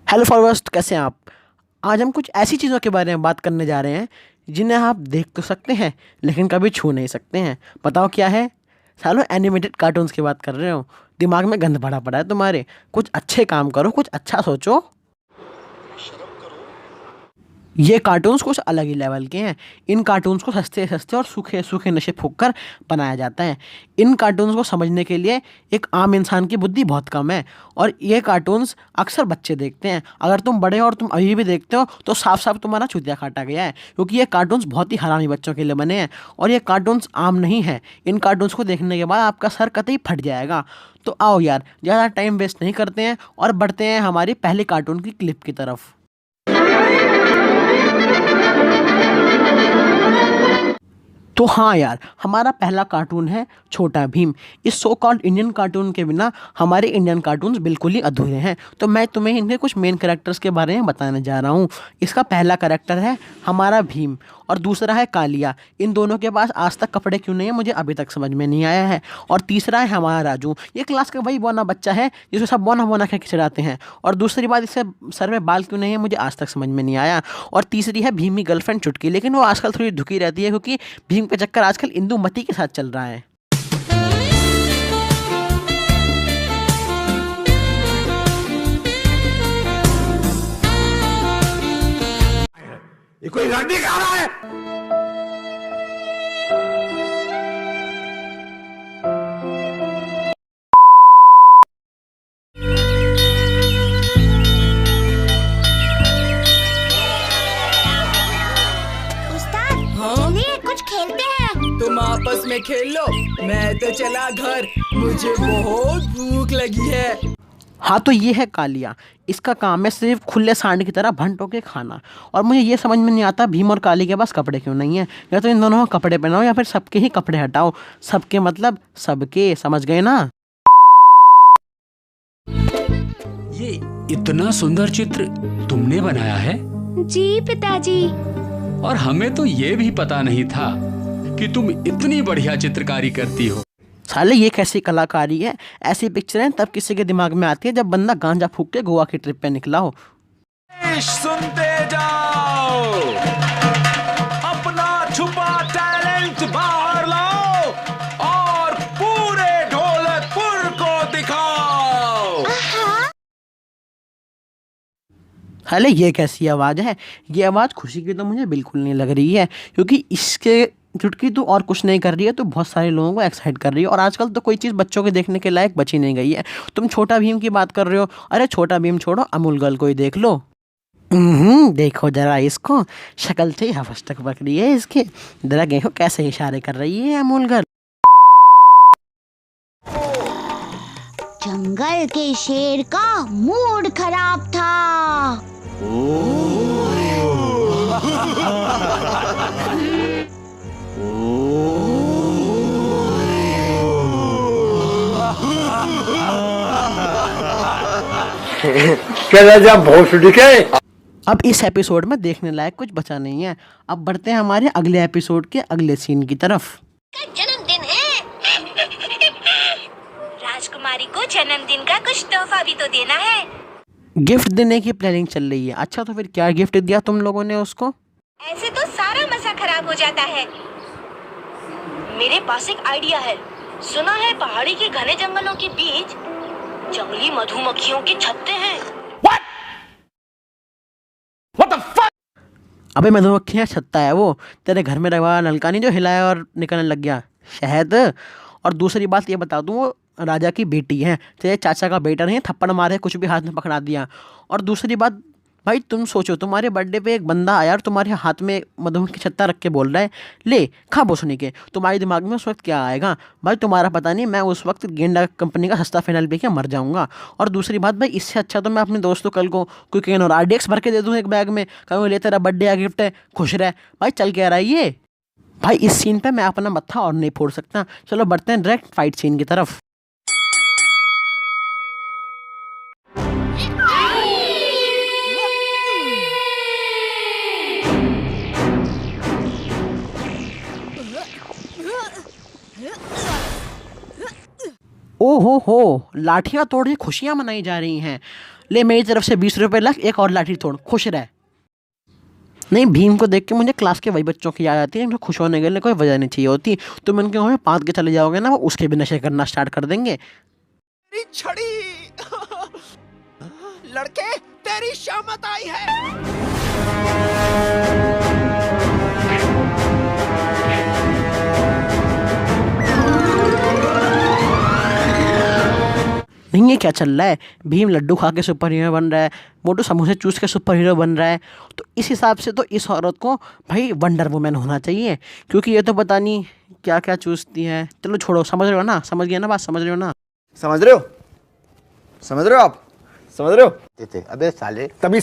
Hello फॉरवर्स्ट, कैसे हैं आप। आज हम कुछ ऐसी चीज़ों के बारे में बात करने जा रहे हैं जिन्हें आप देख तो सकते हैं लेकिन कभी छू नहीं सकते हैं। बताओ क्या है। सालों एनिमेटेड कार्टून्स की बात कर रहे हो। दिमाग में गंद भरा पड़ा है तुम्हारे। कुछ अच्छे काम करो, कुछ अच्छा सोचो। ये कार्टून्स कुछ अलग ही लेवल के हैं। इन कार्टून्स को सस्ते सस्ते और सूखे सूखे नशे फूंक कर बनाया जाता है। इन कार्टून्स को समझने के लिए एक आम इंसान की बुद्धि बहुत कम है। और ये कार्टून्स अक्सर बच्चे देखते हैं। अगर तुम बड़े हो और तुम अभी भी देखते हो तो साफ साफ तुम्हारा चूतिया काटा गया है, क्योंकि ये कार्टून्स बहुत ही हरामी बच्चों के लिए बने हैं। और ये कार्टून्स आम नहीं है। इन कार्टून्स को देखने के बाद आपका सर कतई फट जाएगा। तो आओ यार, ज़्यादा टाइम वेस्ट नहीं करते हैं और बढ़ते हैं हमारी पहली कार्टून की क्लिप की तरफ। तो हाँ यार, हमारा पहला कार्टून है छोटा भीम। इस सो कॉल्ड इंडियन कार्टून के बिना हमारे इंडियन कार्टून्स बिल्कुल ही अधूरे हैं। तो मैं तुम्हें इनके कुछ मेन कैरेक्टर्स के बारे में बताने जा रहा हूँ। इसका पहला कैरेक्टर है हमारा भीम और दूसरा है कालिया। इन दोनों के पास आज तक कपड़े क्यों नहीं है मुझे अभी तक समझ में नहीं आया है। और तीसरा है हमारा राजू। ये क्लास का वही बौना बच्चा है जिसे सब बौना बौना कह के चिढ़ाते हैं। और दूसरी बात, इससे सर में बाल क्यों नहीं है मुझे आज तक समझ में नहीं आया। और तीसरी है भीम की गर्लफ्रेंड चुटकी, लेकिन वो आजकल थोड़ी दुखी रहती है क्योंकि भीम का चक्कर आजकल इंदुमती के साथ चल रहा है। ये कोई रंडी खा रहा है। उस्ताद, हाँ? चलिए कुछ खेलते हैं। तुम आपस में खेल लो, मैं तो चला घर, मुझे बहुत भूख लगी है। हाँ, तो ये है कालिया। इसका काम है सिर्फ खुले सांड की तरह भंटो के खाना। और मुझे ये समझ में नहीं आता भीम और काली के पास कपड़े क्यों नहीं है। या तो इन दोनों को कपड़े पहनाओ या फिर सबके ही कपड़े हटाओ। सबके मतलब सबके, समझ गए ना। ये इतना सुंदर चित्र तुमने बनाया है जी पिताजी। और हमें तो ये भी पता नहीं था कि तुम इतनी बढ़िया चित्रकारी करती हो। साले ये कैसी कलाकारी है। ऐसी पिक्चरें तब किसी के दिमाग में आती है जब बंदा गांजा फूक के गोवा की ट्रिप पे निकला हो। सुनते जाओ, अपना छुपा टैलेंट बाहर लाओ और पूरे ढोलकपुर को दिखाओ। साले ये कैसी आवाज़ है। ये आवाज़ खुशी की तो मुझे बिल्कुल नहीं लग रही है, क्योंकि इसके चुटकी तो और कुछ नहीं कर रही है तो बहुत सारे लोगों को एक्साइट कर रही है। और आजकल तो कोई चीज़ बच्चों के देखने के लायक बची नहीं गई है। तुम छोटा भीम की बात कर रहे हो। अरे छोटा भीम छोड़ो, अमूल गर्ल को ही देख लो। देखो जरा इसको, शक्ल से ही हवस तक पकड़ी है इसके। जरा देखो कैसे इशारे कर रही है अमूल गर्ल। जंगल के शेर का मूड खराब था। अब इस एपिसोड में देखने लायक कुछ बचा नहीं है। अब बढ़ते हैं हमारे अगले एपिसोड के अगले सीन की तरफ। जन्मदिन है। राजकुमारी को जन्मदिन का कुछ तोहफा भी तो देना है। गिफ्ट देने की प्लानिंग चल रही है। अच्छा, तो फिर क्या गिफ्ट दिया तुम लोगों ने उसको। ऐसे तो सारा मजा खराब हो जाता है। मेरे पास एक आइडिया है। सुना है पहाड़ी के घने जंगलों के बीच जंगली मधुमक्खियों के छत्ते हैं। अबे मधुमक्खियाँ छत्ता है वो। तेरे घर में रखा नलका नहीं जो हिलाया और निकलने लग गया शहद। और दूसरी बात ये बता दूँ, वो राजा की बेटी है, तेरे चाचा का बेटा नहीं। थप्पड़ मारे, कुछ भी हाथ में पकड़ा दिया। और दूसरी बात भाई, तुम सोचो तुम्हारे बर्थडे पे एक बंदा आया और तुम्हारे हाथ में मधुमक्खी छत्ता रख के बोल रहा है ले खा बोसने के। तुम्हारे दिमाग में उस वक्त क्या आएगा भाई, तुम्हारा पता नहीं। मैं उस वक्त गेंडा कंपनी का सस्ता फिनाइल पी के मर जाऊंगा। और दूसरी बात भाई, इससे अच्छा तो मैं अपने दोस्त को कल को कोई कैन और RDX भर के दे दूँ एक बैग में। कहूँ ले तेरा बर्थडे का गिफ्ट है, खुश रह। भाई चल के आ रहा है ये। भाई इस सीन पे मैं अपना मत्था और नहीं फोड़ सकता। चलो बढ़ते हैं डायरेक्ट फाइट सीन की तरफ। हो, लाठियाँ तोड़ के खुशियाँ मनाई जा रही हैं। ले मेरी तरफ से 20 रुपये लग, एक और लाठी तोड़, खुश रह। नहीं, भीम को देख के मुझे क्लास के वही बच्चों की याद आती है जो खुश होने के लिए कोई वजह नहीं चाहिए होती। तुम इनके मुँह में पाद के चले जाओगे ना, वो उसके भी नशे करना स्टार्ट कर देंगे। तेरी छड़ी लड़के, तेरी शामत आई है। नहीं, ये क्या चल रहा है? भीम लड्डू खा के सुपर हीरो बन रहा है, मोटू समोसे चूस के सुपर हीरो बन रहा है। तो इस हिसाब से तो इस औरत को भाई वंडर वुमन होना चाहिए, क्योंकि ये तो पता नहीं क्या क्या चूसती है। चलो छोड़ो, समझ रहे हो ना? समझ गया ना बात? समझ रहे हो ना? समझ रहे हो? समझ रहे हो आप? समझ रहे हो? अबे साले, तभी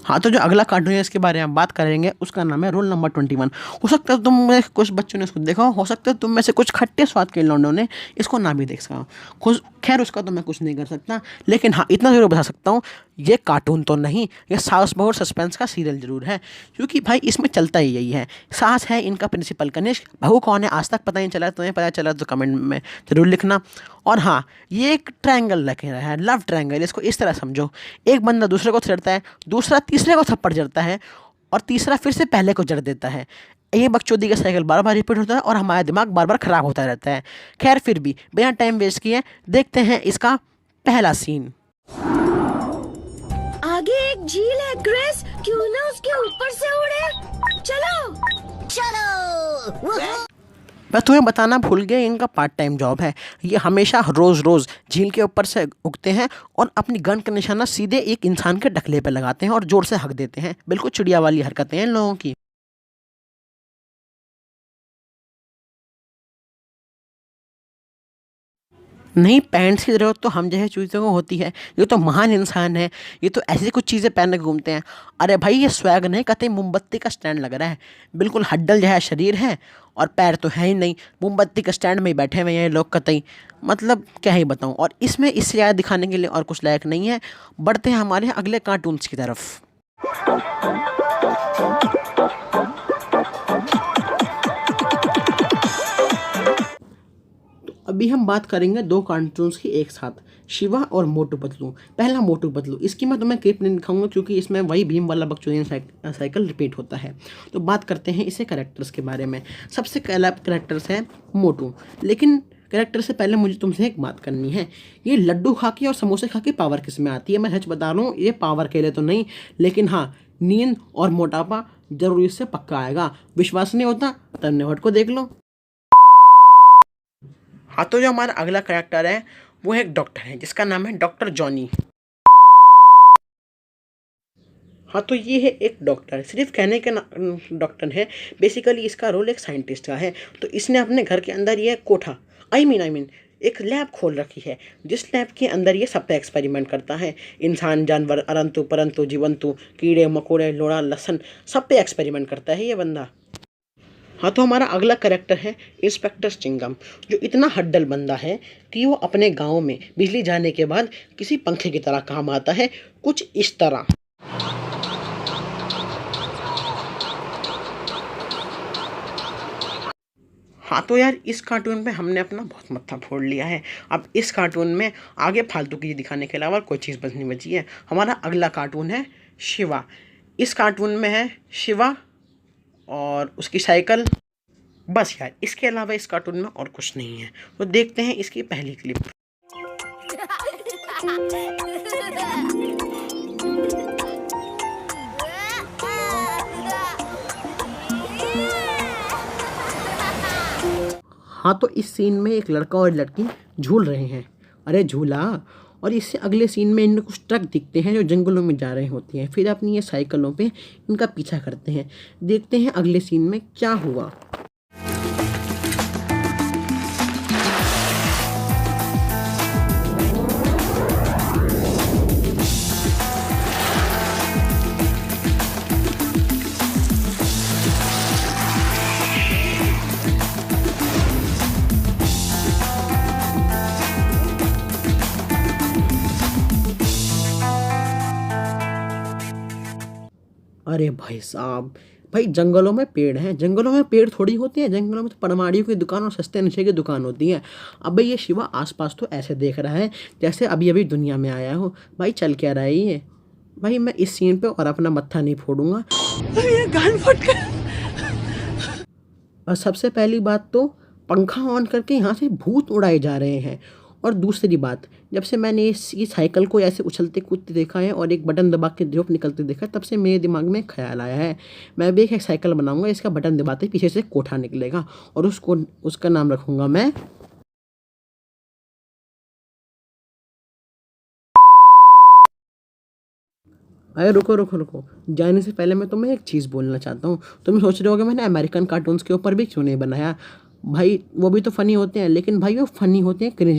हाँ, तो जो अगला कार्टून है इसके बारे में बात करेंगे, उसका नाम है रोल नंबर 21। हो सकता है तुम में कुछ बच्चों ने इसको देखा हो सकता है तुम में से कुछ खट्टे स्वाद के लौंडों ने इसको ना भी देख सका हो। खैर, उसका तो मैं कुछ नहीं कर सकता, लेकिन हाँ इतना ज़रूर बता सकता हूँ, ये कार्टून तो नहीं, ये सास बहू सस्पेंस का सीरियल ज़रूर है, क्योंकि भाई इसमें चलता ही यही है। सास है इनका प्रिंसिपल कनिष्क, बहू कौन है आज तक पता नहीं चला। तुम्हें पता चला तो कमेंट में ज़रूर लिखना। और हाँ, ये एक ट्रायंगल लग रहा है, लव ट्रायंगल। इसको इस तरह समझो, एक बंदा दूसरे को छेड़ता है, दूसरा तीसरे को थप्पड़ जड़ता है, और तीसरा फिर से पहले को जड़ देता है। ये बकचोदी का साइकिल बार बार रिपीट होता है और हमारा दिमाग बार बार ख़राब होता रहता है। खैर, फिर भी बिना टाइम वेस्ट किए देखते हैं इसका पहला सीन। आगे एक झील है ग्रेस, क्यों ना उसके ऊपर से उड़े? चलो चलो। मैं तुम्हें बताना भूल गया, इनका पार्ट टाइम जॉब है। ये हमेशा रोज़ रोज़ झील के ऊपर से उगते हैं और अपनी गन का निशाना सीधे एक इंसान के ढकले पे लगाते हैं और ज़ोर से हक देते हैं। बिल्कुल चिड़िया वाली हरकतें हैं इन लोगों की। नहीं, पैंट्स की ज़रूरत तो हम जैसे चूज़ों को होती है। ये तो महान इंसान है, ये तो ऐसी कुछ चीज़ें पहन के घूमते हैं। अरे भाई, ये स्वैग नहीं, कतई मोमबत्ती का स्टैंड लग रहा है। बिल्कुल हड्डल जैसा शरीर है और पैर तो है ही नहीं, मोमबत्ती के स्टैंड में ही बैठे हुए हैं ये लोग कतई। मतलब क्या ही बताऊँ। और इसमें इससे ज़्यादा दिखाने के लिए और कुछ लायक नहीं है। बढ़ते हैं हमारे अगले कार्टून्स की तरफ। अभी हम बात करेंगे दो कार्टून्स की एक साथ, शिवा और मोटू पतलू। पहला मोटू पतलू, इसकी मैं तुम्हें क्लिप नहीं दिखाऊंगा क्योंकि इसमें वही भीम वाला बकचोदियन साइकिल रिपीट होता है। तो बात करते हैं इसे कैरेक्टर्स के बारे में। सबसे पहला कैरेक्टर्स है मोटू, लेकिन कैरेक्टर से पहले मुझे तुमसे एक बात करनी है। ये लड्डू खा के और समोसे खा के पावर किस में आती है? मैं सच बता रहा हूँ, ये पावर के लिए तो नहीं, लेकिन हाँ नींद और मोटापा जरूर इससे पक्का आएगा। विश्वास नहीं होता तब नेवट को देख लो। हाँ, तो जो हमारा अगला कैरेक्टर है वो एक डॉक्टर है जिसका नाम है डॉक्टर जॉनी। हाँ, तो ये है एक डॉक्टर, सिर्फ कहने के डॉक्टर है, बेसिकली इसका रोल एक साइंटिस्ट का है। तो इसने अपने घर के अंदर ये कोठा आई मीन एक लैब खोल रखी है, जिस लैब के अंदर ये सब पे एक्सपेरिमेंट करता है। इंसान, जानवर, अरंतु परंतु, जीवंतु, कीड़े मकोड़े, लोड़ा लसन, सब पे एक्सपेरिमेंट करता है ये बंदा। हाँ, तो हमारा अगला कैरेक्टर है इंस्पेक्टर चिंगम, जो इतना हड्डल बंदा है कि वो अपने गांव में बिजली जाने के बाद किसी पंखे की तरह काम आता है, कुछ इस तरह। हाँ, तो यार इस कार्टून में हमने अपना बहुत मत्था फोड़ लिया है। अब इस कार्टून में आगे फालतू की दिखाने के अलावा कोई चीज़ बच नहीं बची है। हमारा अगला कार्टून है शिवा। इस कार्टून में है शिवा और उसकी साइकिल, बस यार इसके अलावा इस कार्टून में और कुछ नहीं है। तो देखते हैं इसकी पहली क्लिप। हाँ, तो इस सीन में एक लड़का और लड़की झूल रहे हैं। अरे झूला। और इससे अगले सीन में इनमें कुछ ट्रक दिखते हैं जो जंगलों में जा रहे होते हैं। फिर अपनी ये साइकिलों पे इनका पीछा करते हैं। देखते हैं अगले सीन में क्या हुआ। अरे भाई साहब, भाई जंगलों में पेड़ हैं, जंगलों में पेड़ थोड़ी होते हैं, जंगलों में तो पनवाड़ियों की दुकान और सस्ते नशे की दुकान होती है। अब भाई ये शिवा आसपास तो ऐसे देख रहा है जैसे अभी अभी दुनिया में आया हो। भाई चल क्या रहा है ये? भाई मैं इस सीन पे और अपना मत्था नहीं फोड़ूंगा। और सबसे पहली बात तो पंखा ऑन करके यहाँ से भूत उड़ाए जा रहे हैं। और दूसरी बात, जब से मैंने इस साइकिल को ऐसे उछलते कूदते देखा है और एक बटन दबा के धूप निकलते देखा है, तब से मेरे दिमाग में एक ख्याल आया है, मैं भी एक साइकिल बनाऊंगा, इसका बटन दबाते ही पीछे से कोठा निकलेगा और उसका नाम रखूंगा मैं। अरे रुको रुको रुको, जाने से पहले मैं तुम्हें एक चीज़ बोलना चाहता हूँ। तुम सोच रहे हो कि मैंने अमेरिकन कार्टून्स के ऊपर भी क्यों नहीं बनाया। भाई वो भी तो फ़नी होते हैं, लेकिन भाई वो फ़नी होते हैं क्रिंज